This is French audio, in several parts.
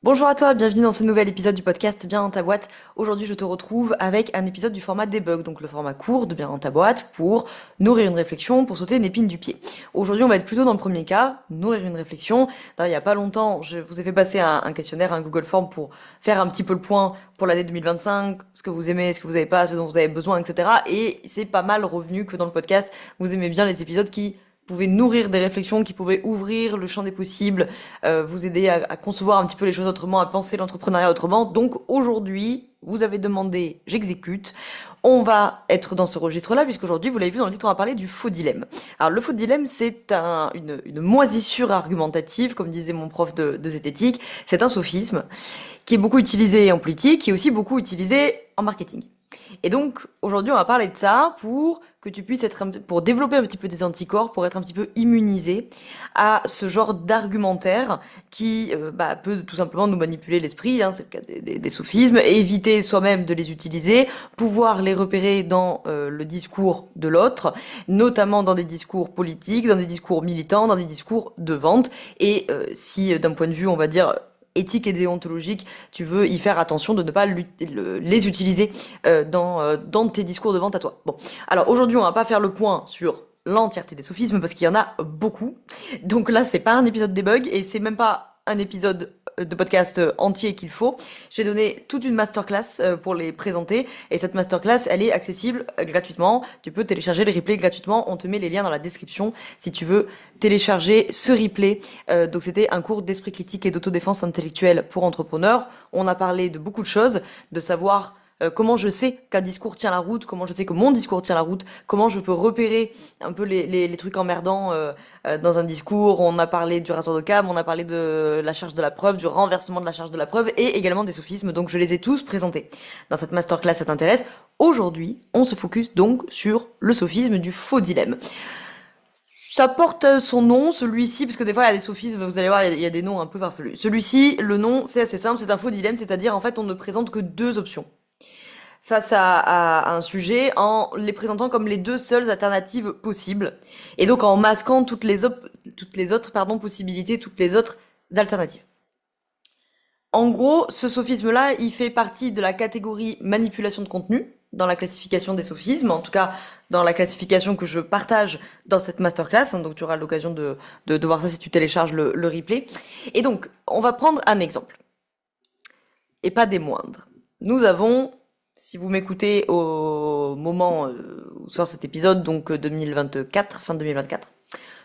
Bonjour à toi, bienvenue dans ce nouvel épisode du podcast Bien dans ta boîte. Aujourd'hui, je te retrouve avec un épisode du format debug, donc le format court de Bien dans ta boîte pour nourrir une réflexion, pour sauter une épine du pied. Aujourd'hui, on va être plutôt dans le premier cas, nourrir une réflexion. D'ailleurs, il y a pas longtemps, je vous ai fait passer un questionnaire, un Google Form pour faire un petit peu le point pour l'année 2025, ce que vous aimez, ce que vous n'avez pas, ce dont vous avez besoin, etc. Et c'est pas mal revenu que dans le podcast, vous aimez bien les épisodes qui pouvaient nourrir des réflexions, qui pouvaient ouvrir le champ des possibles, vous aider à concevoir un petit peu les choses autrement, à penser l'entrepreneuriat autrement. Donc aujourd'hui, vous avez demandé, j'exécute. On va être dans ce registre-là, puisqu'aujourd'hui, vous l'avez vu dans le titre, on va parler du faux dilemme. Alors le faux dilemme, c'est une moisissure argumentative, comme disait mon prof de zététique. C'est un sophisme qui est beaucoup utilisé en politique, qui est aussi beaucoup utilisé en marketing. Et donc, aujourd'hui, on va parler de ça pour que tu puisses pour développer un petit peu des anticorps, pour être un petit peu immunisé à ce genre d'argumentaire qui peut tout simplement nous manipuler l'esprit, hein, c'est le cas des sophismes, et éviter soi-même de les utiliser, pouvoir les repérer dans le discours de l'autre, notamment dans des discours politiques, dans des discours militants, dans des discours de vente, et si d'un point de vue, on va dire, éthique et déontologique, tu veux y faire attention de ne pas les utiliser dans tes discours de vente à toi. Bon, alors aujourd'hui, on va pas faire le point sur l'entièreté des sophismes parce qu'il y en a beaucoup. Donc là, c'est pas un épisode debug et c'est même pas un épisode de podcast entier qu'il faut. J'ai donné toute une masterclass pour les présenter et cette masterclass, elle est accessible gratuitement. Tu peux télécharger les replays gratuitement. On te met les liens dans la description si tu veux télécharger ce replay. Donc c'était un cours d'esprit critique et d'autodéfense intellectuelle pour entrepreneurs. On a parlé de beaucoup de choses, de savoir comment je sais qu'un discours tient la route, comment je sais que mon discours tient la route, comment je peux repérer un peu les trucs emmerdants dans un discours. On a parlé du rasoir de cam, on a parlé de la charge de la preuve, du renversement de la charge de la preuve et également des sophismes. Donc je les ai tous présentés. Dans cette masterclass, ça t'intéresse. Aujourd'hui, on se focus donc sur le sophisme du faux dilemme. Ça porte son nom, celui-ci, parce que des fois il y a des sophismes, vous allez voir, il y a des noms un peu farfelus. Celui-ci, le nom, c'est assez simple, c'est un faux dilemme, c'est-à-dire en fait on ne présente que deux options face à un sujet en les présentant comme les deux seules alternatives possibles et donc en masquant toutes les autres possibilités, toutes les autres alternatives. En gros, ce sophisme-là, il fait partie de la catégorie manipulation de contenu dans la classification des sophismes, en tout cas dans la classification que je partage dans cette masterclass, hein, donc tu auras l'occasion de voir ça si tu télécharges le replay. Et donc, on va prendre un exemple, et pas des moindres. Nous avons, si vous m'écoutez au moment où sort cet épisode, donc 2024, fin 2024,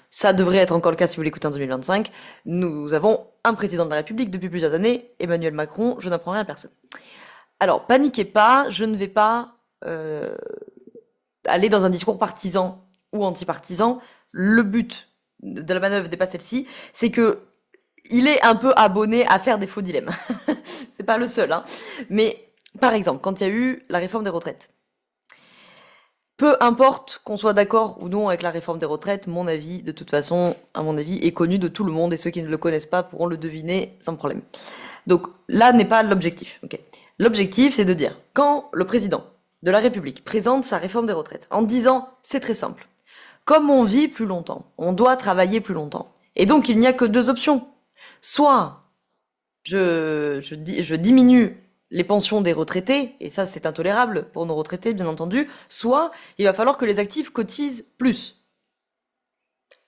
ça devrait être encore le cas si vous l'écoutez en 2025, nous avons un président de la République depuis plusieurs années, Emmanuel Macron, je n'apprends rien à personne. Alors, paniquez pas, je ne vais pas aller dans un discours partisan ou antipartisan. Le but de la manœuvre n'est pas celle-ci, c'est que il est un peu abonné à faire des faux dilemmes. C'est pas le seul, hein. Mais, par exemple, quand il y a eu la réforme des retraites, peu importe qu'on soit d'accord ou non avec la réforme des retraites, mon avis, de toute façon, à mon avis, est connu de tout le monde et ceux qui ne le connaissent pas pourront le deviner sans problème. Donc là n'est pas l'objectif. Okay. L'objectif, c'est de dire, quand le président de la République présente sa réforme des retraites en disant, c'est très simple, comme on vit plus longtemps, on doit travailler plus longtemps. Et donc il n'y a que deux options. Soit je diminue les pensions des retraités, et ça c'est intolérable pour nos retraités bien entendu, soit il va falloir que les actifs cotisent plus.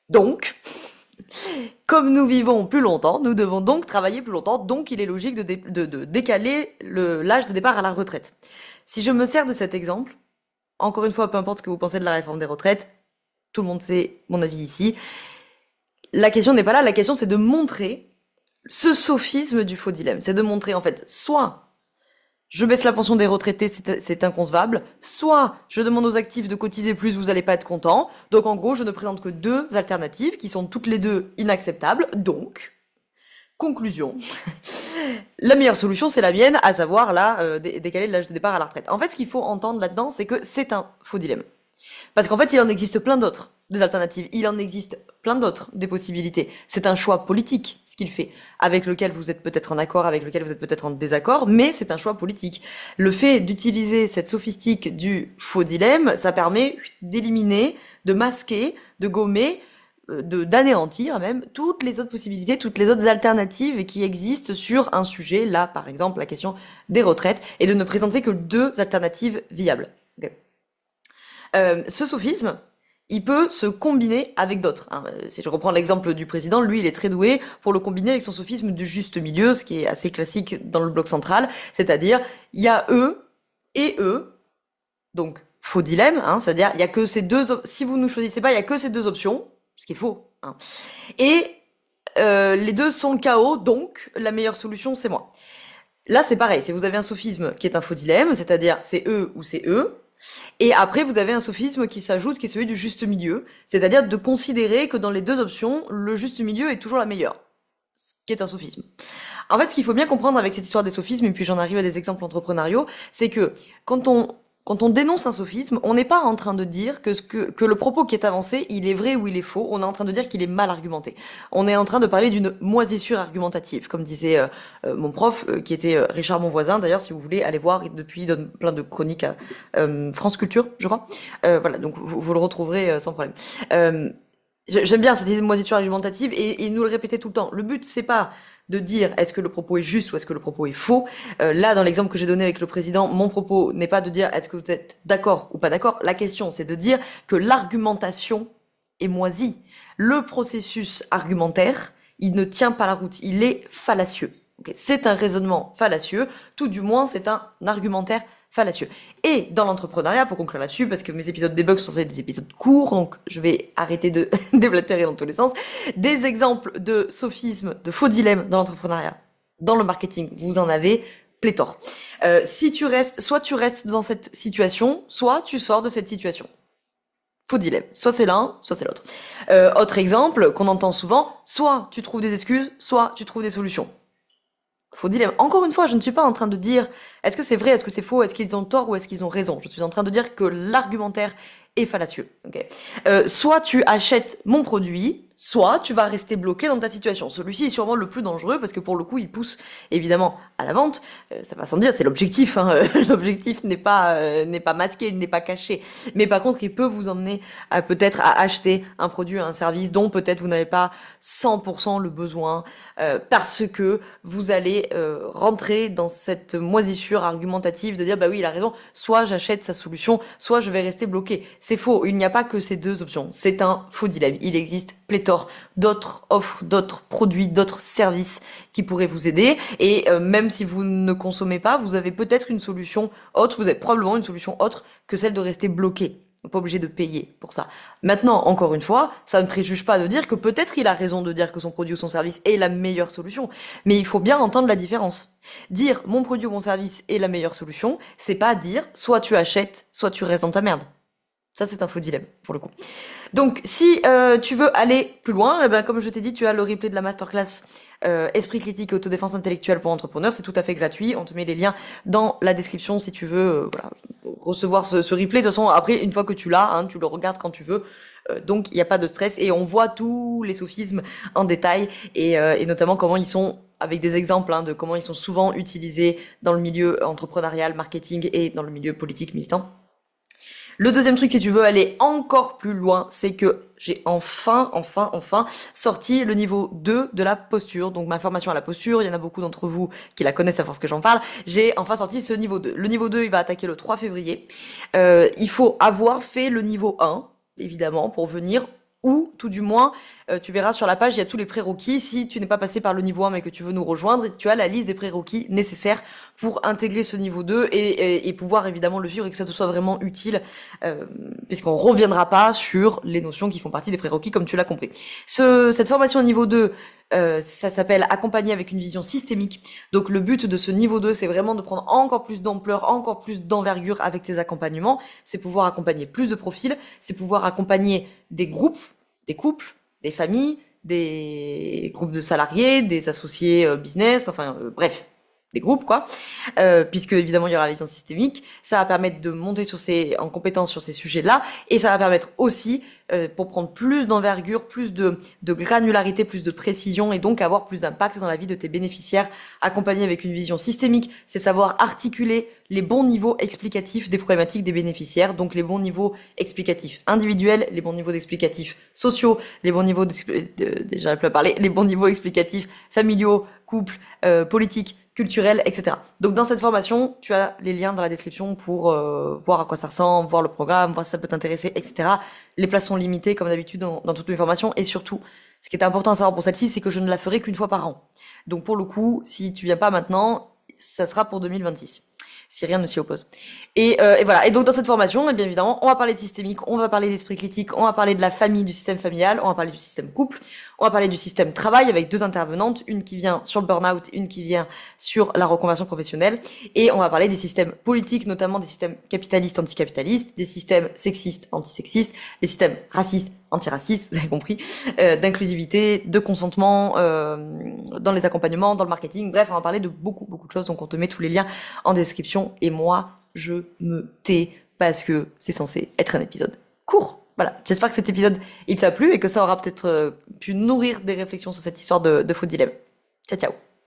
Donc, comme nous vivons plus longtemps, nous devons donc travailler plus longtemps, donc il est logique de décaler l'âge de départ à la retraite. Si je me sers de cet exemple, encore une fois, peu importe ce que vous pensez de la réforme des retraites, tout le monde sait mon avis ici, la question n'est pas là, la question c'est de montrer ce sophisme du faux dilemme, c'est de montrer en fait, soit je baisse la pension des retraités, c'est inconcevable. Soit je demande aux actifs de cotiser plus, vous allez pas être content. Donc en gros, je ne présente que deux alternatives qui sont toutes les deux inacceptables. Donc, conclusion, la meilleure solution c'est la mienne, à savoir là décaler l'âge de départ à la retraite. En fait, ce qu'il faut entendre là-dedans, c'est que c'est un faux dilemme. Parce qu'en fait, il en existe plein d'autres, des alternatives. Il en existe plein d'autres, des possibilités. C'est un choix politique, ce qu'il fait, avec lequel vous êtes peut-être en accord, avec lequel vous êtes peut-être en désaccord, mais c'est un choix politique. Le fait d'utiliser cette sophistique du faux dilemme, ça permet d'éliminer, de masquer, de gommer d'anéantir même toutes les autres possibilités, toutes les autres alternatives qui existent sur un sujet, là par exemple la question des retraites, et de ne présenter que 2 alternatives viables. Okay. Ce sophisme, il peut se combiner avec d'autres. Hein. Si je reprends l'exemple du président, lui, il est très doué pour le combiner avec son sophisme du juste milieu, ce qui est assez classique dans le bloc central, c'est-à-dire il y a eux et eux, donc faux dilemme, hein, c'est-à-dire il y a que ces deux, si vous ne choisissez pas, il y a que ces 2 options, ce qui est faux, hein. Et les 2 sont chaos, donc la meilleure solution c'est moi. Là c'est pareil, si vous avez un sophisme qui est un faux dilemme, c'est-à-dire c'est eux ou c'est eux. Et après, vous avez un sophisme qui s'ajoute, qui est celui du juste milieu, c'est-à-dire de considérer que dans les 2 options, le juste milieu est toujours la meilleure, ce qui est un sophisme. En fait, ce qu'il faut bien comprendre avec cette histoire des sophismes, et puis j'en arrive à des exemples entrepreneuriaux, c'est que quand on dénonce un sophisme, on n'est pas en train de dire que le propos qui est avancé, il est vrai ou il est faux, on est en train de dire qu'il est mal argumenté. On est en train de parler d'une moisissure argumentative, comme disait mon prof, qui était Richard Monvoisin, d'ailleurs, si vous voulez aller voir, depuis il donne plein de chroniques à France Culture, je crois. Voilà, donc vous le retrouverez sans problème. J'aime bien cette idée de moisissure argumentative et nous le répéter tout le temps. Le but, c'est pas de dire est-ce que le propos est juste ou est-ce que le propos est faux. Là, dans l'exemple que j'ai donné avec le président, mon propos n'est pas de dire est-ce que vous êtes d'accord ou pas d'accord. La question, c'est de dire que l'argumentation est moisie. Le processus argumentaire, il ne tient pas la route. Il est fallacieux. Okay, c'est un raisonnement fallacieux. Tout du moins, c'est un argumentaire fallacieux. Et dans l'entrepreneuriat, pour conclure là-dessus, parce que mes épisodes debug sont des épisodes courts, donc je vais arrêter de déblatérer dans tous les sens, des exemples de sophismes, de faux dilemmes dans l'entrepreneuriat, dans le marketing, vous en avez pléthore. Si tu restes, soit tu restes dans cette situation, soit tu sors de cette situation. Faux dilemme. Soit c'est l'un, soit c'est l'autre. Autre exemple qu'on entend souvent, soit tu trouves des excuses, soit tu trouves des solutions. Faux dilemme. Encore une fois, je ne suis pas en train de dire est-ce que c'est vrai, est-ce que c'est faux, est-ce qu'ils ont tort ou est-ce qu'ils ont raison. Je suis en train de dire que l'argumentaire est fallacieux. Okay. Soit tu achètes mon produit, soit tu vas rester bloqué dans ta situation. Celui-ci est sûrement le plus dangereux parce que pour le coup, il pousse évidemment à la vente. Ça va sans dire, c'est l'objectif. Hein. L'objectif n'est pas masqué, il n'est pas caché. Mais par contre, il peut vous emmener à peut-être à acheter un produit, un service dont peut-être vous n'avez pas 100% le besoin parce que vous allez rentrer dans cette moisissure argumentative de dire bah oui, il a raison. Soit j'achète sa solution, soit je vais rester bloqué. C'est faux. Il n'y a pas que ces 2 options. C'est un faux dilemme. Il existe pléthore d'autres offres, d'autres produits, d'autres services qui pourraient vous aider. Et même si vous ne consommez pas, vous avez peut-être une solution autre. Vous avez probablement une solution autre que celle de rester bloqué. Pas obligé de payer pour ça. Maintenant, encore une fois, ça ne préjuge pas de dire que peut-être il a raison de dire que son produit ou son service est la meilleure solution. Mais il faut bien entendre la différence. Dire mon produit ou mon service est la meilleure solution, c'est pas dire soit tu achètes, soit tu restes dans ta merde. Ça, c'est un faux dilemme, pour le coup. Donc, si tu veux aller plus loin, eh ben, comme je t'ai dit, tu as le replay de la masterclass Esprit critique et autodéfense intellectuelle pour entrepreneurs. C'est tout à fait gratuit. On te met les liens dans la description si tu veux voilà, recevoir ce replay. De toute façon, après, une fois que tu l'as, hein, tu le regardes quand tu veux. Donc, il n'y a pas de stress. Et on voit tous les sophismes en détail et notamment comment ils sont avec des exemples hein, de comment ils sont souvent utilisés dans le milieu entrepreneurial, marketing et dans le milieu politique militant. Le deuxième truc, si tu veux aller encore plus loin, c'est que j'ai enfin sorti le niveau 2 de la posture. Donc ma formation à la posture, il y en a beaucoup d'entre vous qui la connaissent à force que j'en parle. J'ai enfin sorti ce niveau 2. Le niveau 2, il va attaquer le 3 février. Il faut avoir fait le niveau 1, évidemment, pour venir ou tout du moins, tu verras sur la page, il y a tous les prérequis. Si tu n'es pas passé par le niveau 1 mais que tu veux nous rejoindre, tu as la liste des prérequis nécessaires pour intégrer ce niveau 2 et pouvoir évidemment le vivre et que ça te soit vraiment utile, puisqu'on reviendra pas sur les notions qui font partie des prérequis comme tu l'as compris. Cette formation niveau 2, ça s'appelle accompagner avec une vision systémique. Donc le but de ce niveau 2, c'est vraiment de prendre encore plus d'ampleur, encore plus d'envergure avec tes accompagnements. C'est pouvoir accompagner plus de profils, c'est pouvoir accompagner des groupes, des couples, des familles, des groupes de salariés, des associés business, enfin bref, des groupes quoi, puisque évidemment il y aura la vision systémique. Ça va permettre de monter en compétence sur ces sujets-là, et ça va permettre aussi pour prendre plus d'envergure, plus de granularité, plus de précision, et donc avoir plus d'impact dans la vie de tes bénéficiaires. Accompagner avec une vision systémique, c'est savoir articuler les bons niveaux explicatifs des problématiques des bénéficiaires, donc les bons niveaux explicatifs individuels, les bons niveaux explicatifs sociaux, les bons niveaux déjà plus à parler, les bons niveaux explicatifs familiaux, couples, politiques, culturels, etc. Donc dans cette formation, tu as les liens dans la description pour voir à quoi ça ressemble, voir le programme, voir si ça peut t'intéresser, etc. Les places sont limitées comme d'habitude dans toutes mes formations, et surtout, ce qui est important à savoir pour celle-ci, c'est que je ne la ferai qu'une fois par an. Donc pour le coup, si tu viens pas maintenant, ça sera pour 2026. Si rien ne s'y oppose. Et voilà. Et donc dans cette formation, bien évidemment, on va parler de systémique, on va parler d'esprit critique, on va parler de la famille, du système familial, on va parler du système couple, on va parler du système travail avec 2 intervenantes, une qui vient sur le burn-out, une qui vient sur la reconversion professionnelle. Et on va parler des systèmes politiques, notamment des systèmes capitalistes, anticapitalistes, des systèmes sexistes, antisexistes, des systèmes racistes, antiracistes, vous avez compris, d'inclusivité, de consentement dans les accompagnements, dans le marketing. Bref, on va parler de beaucoup de choses. Donc on te met tous les liens en description. Et moi, je me tais parce que c'est censé être un épisode court. Voilà, j'espère que cet épisode il t'a plu et que ça aura peut-être pu nourrir des réflexions sur cette histoire de faux dilemme. Ciao, ciao.